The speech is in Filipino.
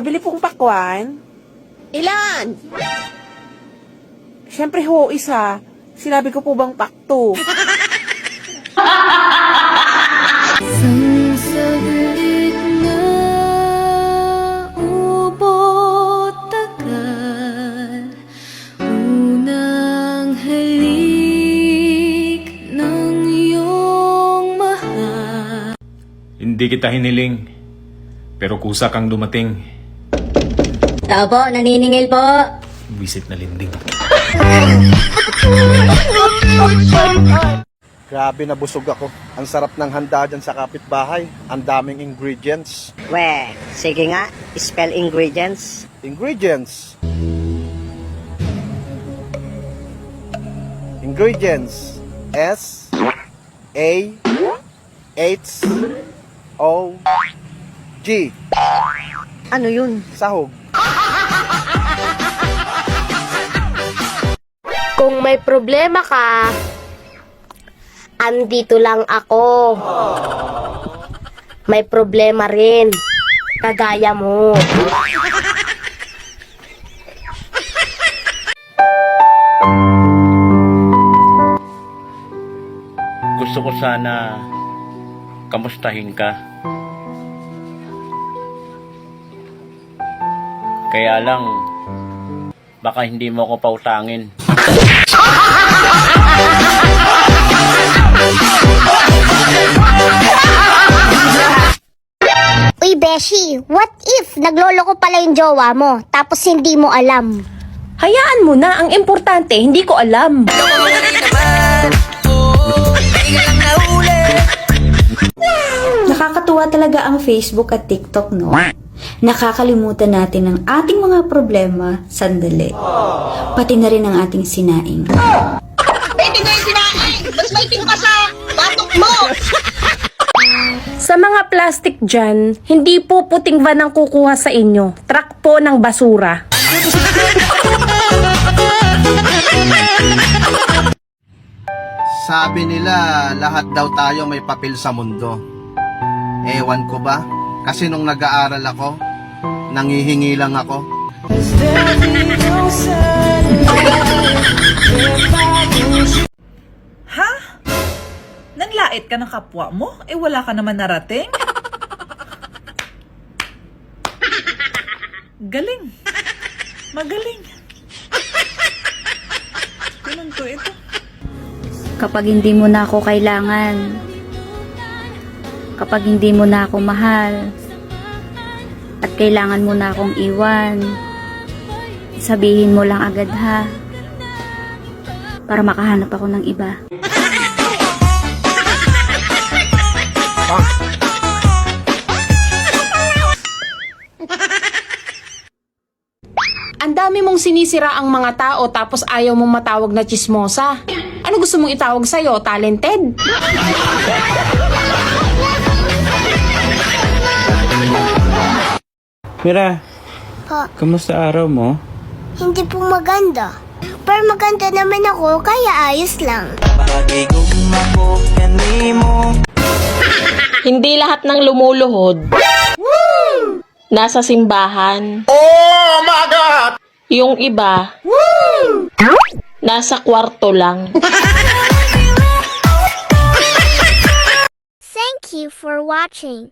Pabili pong pakwan. Ilan? Siyempre ho, isa. Sinabi ko po bang pakto? Saglit na ubot tagal, unang halik ng iyong mahal. Hindi kita hiniling, pero kusa kang dumating. Tao po, naniningil po. Visit na linding. Grabe, nabusog ako. Ang sarap ng handa dyan sa kapitbahay. Ang daming ingredients. We, sige nga, spell ingredients. Ingredients. Ingredients. S A H O G. Ano yun? Sahog. Kung may problema ka, andito lang ako. May problema rin. Kagaya mo. Gusto ko sana kamustahin ka. Kaya lang, baka hindi mo ako pautangin. Uy, Beshi, what if nagloloko pala yung jowa mo, tapos hindi mo alam? Hayaan mo na, ang importante, hindi ko alam. Nakakatuwa talaga ang Facebook at TikTok, no? Nakakalimutan natin ang ating mga problema sandali. Pati na rin ang ating sinaing. Pwede na yung sinain! Mas may ka sa batok mo! Sa mga plastic dyan, hindi po puting van ang kukuha sa inyo. Truck po ng basura. Sabi nila, lahat daw tayo may papel sa mundo. Ewan ko ba? Kasi nung nag-aaral ako, nangihingi lang ako. Ha? Nanlait ka ng kapwa mo? Eh wala ka naman narating? Galing. Magaling. Ganun to ito. Kapag hindi mo na ako kailangan, kapag hindi mo na ako mahal, at kailangan mo na akong iwan, sabihin mo lang agad ha, para makahanap ako ng iba. Ang dami mong sinisira ang mga tao tapos ayaw mong matawag na chismosa. Ano gusto mong itawag sa'yo? Talented? Mira, Po, kamusta araw mo? hindi po maganda. Pero maganda naman ako, kaya ayos lang. Hindi lahat ng lumuluhod nasa simbahan. Oh my God! Yung iba nasa kwarto lang. Thank you for watching.